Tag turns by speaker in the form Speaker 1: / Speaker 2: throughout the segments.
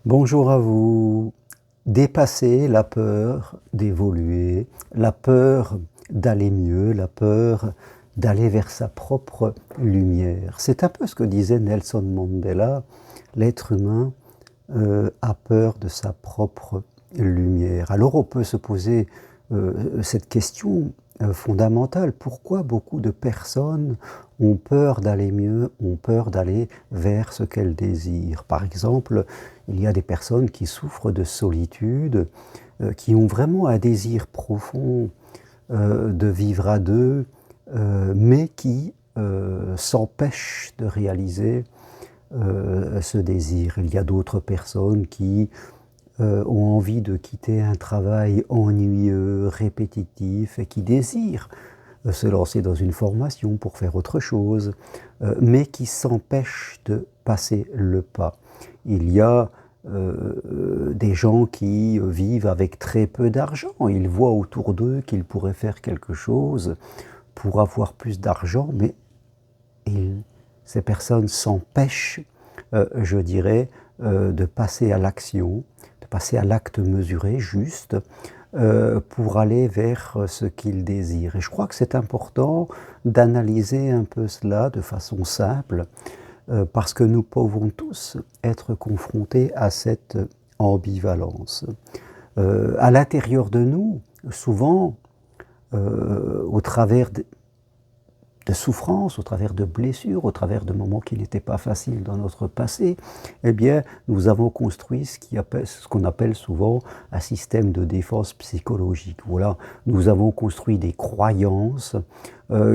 Speaker 1: Bonjour à vous. Dépasser la peur d'évoluer, la peur d'aller mieux, la peur d'aller vers sa propre lumière. C'est un peu ce que disait Nelson Mandela, l'être humain a peur de sa propre lumière. Alors on peut se poser cette question fondamentale. Pourquoi beaucoup de personnes ont peur d'aller mieux, ont peur d'aller vers ce qu'elles désirent? Par exemple, il y a des personnes qui souffrent de solitude, qui ont vraiment un désir profond de vivre à deux, mais qui s'empêchent de réaliser ce désir. Il y a d'autres personnes qui ont envie de quitter un travail ennuyeux, répétitif, et qui désirent se lancer dans une formation pour faire autre chose, mais qui s'empêchent de passer le pas. Il y a des gens qui vivent avec très peu d'argent. Ils voient autour d'eux qu'ils pourraient faire quelque chose pour avoir plus d'argent, mais ces personnes s'empêchent, je dirais, de passer à l'action, de passer à l'acte mesuré, juste, pour aller vers ce qu'ils désirent. Et je crois que c'est important d'analyser un peu cela de façon simple, parce que nous pouvons tous être confrontés à cette ambivalence. À l'intérieur de nous, souvent, au travers de souffrances, au travers de blessures, au travers de moments qui n'étaient pas faciles dans notre passé, eh bien, nous avons construit ce qu'on appelle souvent un système de défense psychologique. Voilà, nous avons construit des croyances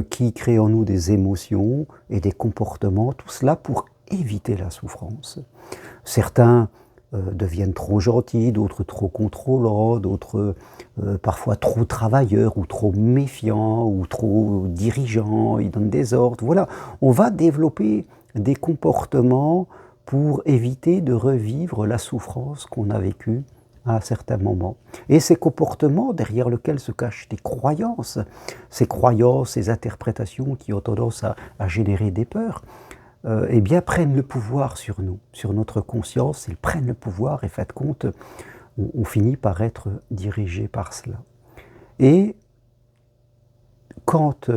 Speaker 1: qui créent en nous des émotions et des comportements, tout cela pour éviter la souffrance. Certains deviennent trop gentils, d'autres trop contrôlants, d'autres parfois trop travailleurs ou trop méfiants ou trop dirigeants, ils donnent des ordres. Voilà, on va développer des comportements pour éviter de revivre la souffrance qu'on a vécue à un certain moment. Et ces comportements derrière lesquels se cachent des croyances, ces interprétations qui ont tendance à générer des peurs, eh bien, prennent le pouvoir sur nous, sur notre conscience. Ils prennent le pouvoir et, faites compte, on finit par être dirigé par cela. Et quand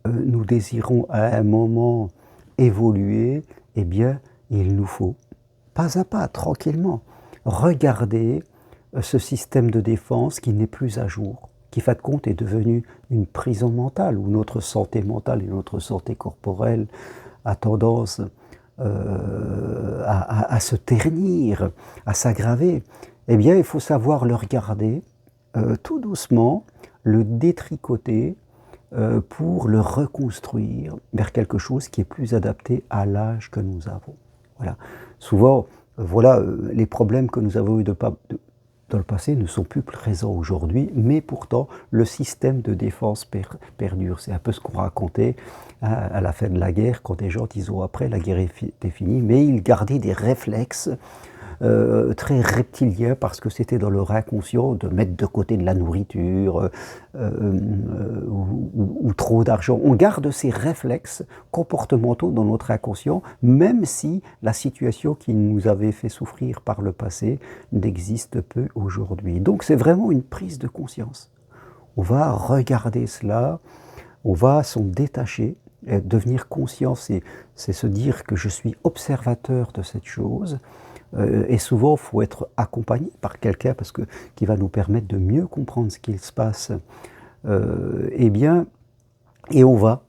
Speaker 1: nous désirons à un moment évoluer, eh bien, il nous faut, pas à pas, tranquillement, regarder ce système de défense qui n'est plus à jour, qui, faites compte, est devenu une prison mentale, où notre santé mentale et notre santé corporelle a tendance à se ternir, à s'aggraver. Eh bien, il faut savoir le regarder tout doucement, le détricoter pour le reconstruire vers quelque chose qui est plus adapté à l'âge que nous avons. Voilà. Souvent, voilà, les problèmes que nous avons eu dans le passé ne sont plus présents aujourd'hui, mais pourtant le système de défense perdure. C'est un peu ce qu'on racontait à la fin de la guerre, quand des gens disent après la guerre était finie, mais ils gardaient des réflexes très reptiliens parce que c'était dans leur inconscient de mettre de côté de la nourriture ou trop d'argent. On garde ces réflexes comportementaux dans notre inconscient, même si la situation qui nous avait fait souffrir par le passé n'existe peu aujourd'hui. Donc c'est vraiment une prise de conscience. On va regarder cela, on va s'en détacher, devenir conscient, c'est se dire que je suis observateur de cette chose. Et souvent, il faut être accompagné par quelqu'un qui va nous permettre de mieux comprendre ce qu'il se passe. Eh bien, et on va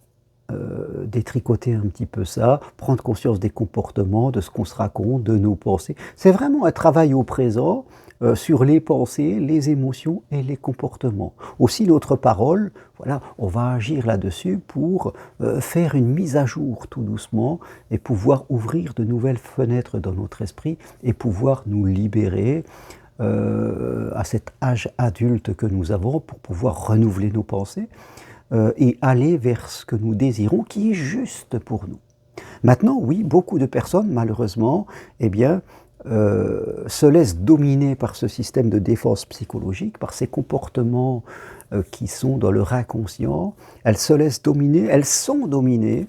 Speaker 1: détricoter un petit peu ça, prendre conscience des comportements, de ce qu'on se raconte, de nos pensées. C'est vraiment un travail au présent sur les pensées, les émotions et les comportements. Aussi notre parole, voilà, on va agir là-dessus pour faire une mise à jour tout doucement et pouvoir ouvrir de nouvelles fenêtres dans notre esprit et pouvoir nous libérer à cet âge adulte que nous avons pour pouvoir renouveler nos pensées et aller vers ce que nous désirons qui est juste pour nous. Maintenant, oui, beaucoup de personnes, malheureusement, eh bien, se laissent dominer par ce système de défense psychologique, par ces comportements qui sont dans leur inconscient. Elles se laissent dominer, elles sont dominées,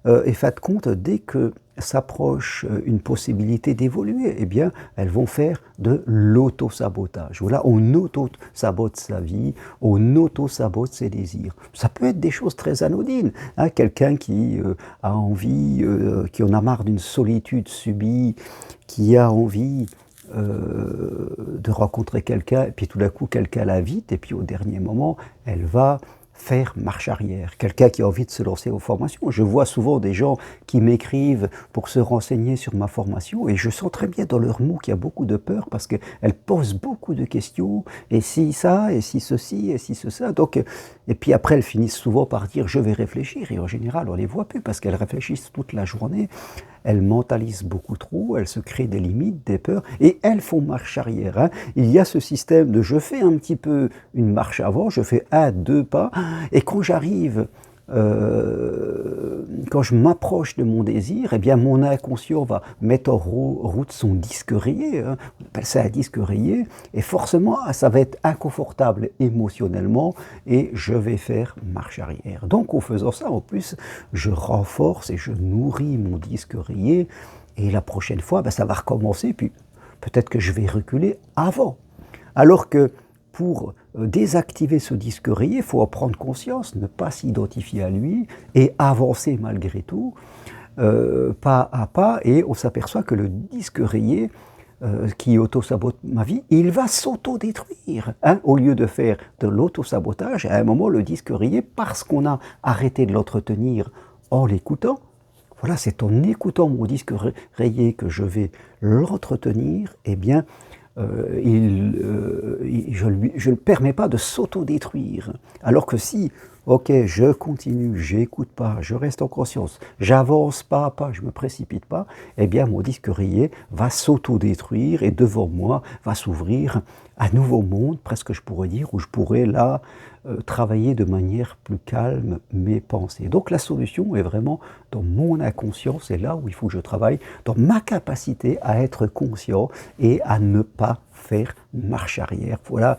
Speaker 1: et faites compte, dès que s'approche une possibilité d'évoluer, eh bien, elles vont faire de l'auto-sabotage. Voilà, on auto-sabote sa vie, on auto-sabote ses désirs. Ça peut être des choses très anodines. Hein, quelqu'un qui a envie, qui en a marre d'une solitude subie, qui a envie de rencontrer quelqu'un, et puis tout d'un coup, quelqu'un l'invite, et puis au dernier moment, elle va faire marche arrière. Quelqu'un qui a envie de se lancer aux formations. Je vois souvent des gens qui m'écrivent pour se renseigner sur ma formation, et je sens très bien dans leurs mots qu'il y a beaucoup de peur, parce qu'elles posent beaucoup de questions, et si ça, et si ceci, et si ça. Donc, et puis après, elles finissent souvent par dire « je vais réfléchir », et en général, on ne les voit plus, parce qu'elles réfléchissent toute la journée. Elles mentalisent beaucoup trop, elles se créent des limites, des peurs, et elles font marche arrière. Hein. Il y a ce système de je fais un petit peu une marche avant, je fais 1, 2 pas, et quand j'arrive, quand je m'approche de mon désir, eh bien mon inconscient va mettre en route son disque rayé, hein. On appelle ça un disque rayé, et forcément ça va être inconfortable émotionnellement, et je vais faire marche arrière. Donc en faisant ça, en plus, je renforce et je nourris mon disque rayé, et la prochaine fois, ben, ça va recommencer, puis peut-être que je vais reculer avant. Alors que pour désactiver ce disque rayé, il faut en prendre conscience, ne pas s'identifier à lui et avancer malgré tout, pas à pas, et on s'aperçoit que le disque rayé qui auto-sabote ma vie, il va s'auto-détruire. Hein, au lieu de faire de l'auto-sabotage, à un moment, le disque rayé, parce qu'on a arrêté de l'entretenir en l'écoutant, voilà, c'est en écoutant mon disque rayé que je vais l'entretenir, eh bien, je ne le permets pas de s'auto-détruire. Alors que si, ok, je continue, j'écoute pas, je reste en conscience, j'avance pas à pas, je me précipite pas, eh bien mon disque rayé va s'auto-détruire, et devant moi va s'ouvrir un nouveau monde, presque je pourrais dire, où je pourrais là travailler de manière plus calme mes pensées. Donc la solution est vraiment dans mon inconscient, c'est là où il faut que je travaille, dans ma capacité à être conscient et à ne pas faire marche arrière. Voilà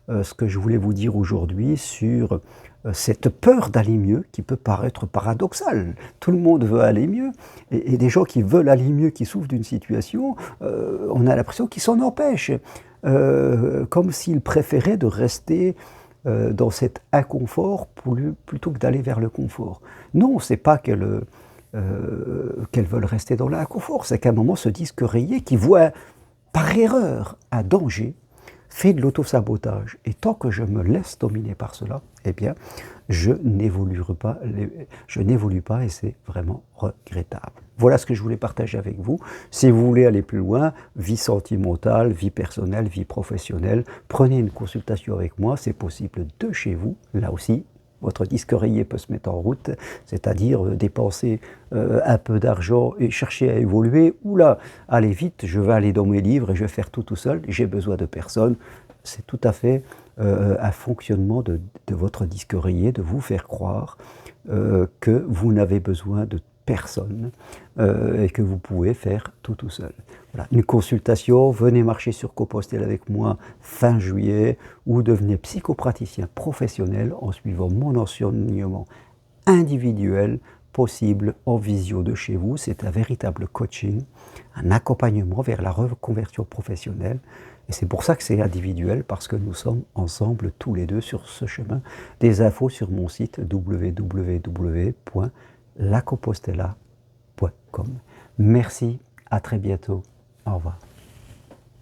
Speaker 1: ce que je voulais vous dire aujourd'hui sur cette peur d'aller mieux qui peut paraître paradoxale. Tout le monde veut aller mieux, et des gens qui veulent aller mieux, qui souffrent d'une situation, on a l'impression qu'ils s'en empêchent, comme s'ils préféraient de rester dans cet inconfort plutôt que d'aller vers le confort. Non, c'est pas qu'elles veulent rester dans l'inconfort, c'est qu'à un moment, ce disque rayé qui voit par erreur un danger, fait de l'autosabotage. Et tant que je me laisse dominer par cela, eh bien, je n'évolue pas, et c'est vraiment regrettable. Voilà ce que je voulais partager avec vous. Si vous voulez aller plus loin, vie sentimentale, vie personnelle, vie professionnelle, prenez une consultation avec moi, c'est possible de chez vous, là aussi. Votre disque rayé peut se mettre en route, c'est-à-dire dépenser un peu d'argent et chercher à évoluer, ou là, allez vite, je vais aller dans mes livres et je vais faire tout seul, j'ai besoin de personne. C'est tout à fait un fonctionnement de votre disque rayé, de vous faire croire que vous n'avez besoin de personne et que vous pouvez faire tout seul. Voilà. Une consultation, venez marcher sur Compostelle avec moi fin juillet, ou devenez psychopraticien professionnel en suivant mon enseignement individuel possible en visio de chez vous. C'est un véritable coaching, un accompagnement vers la reconversion professionnelle. Et c'est pour ça que c'est individuel, parce que nous sommes ensemble tous les deux sur ce chemin. Des infos sur mon site www.lacompostela.com. Merci, à très bientôt. Au revoir.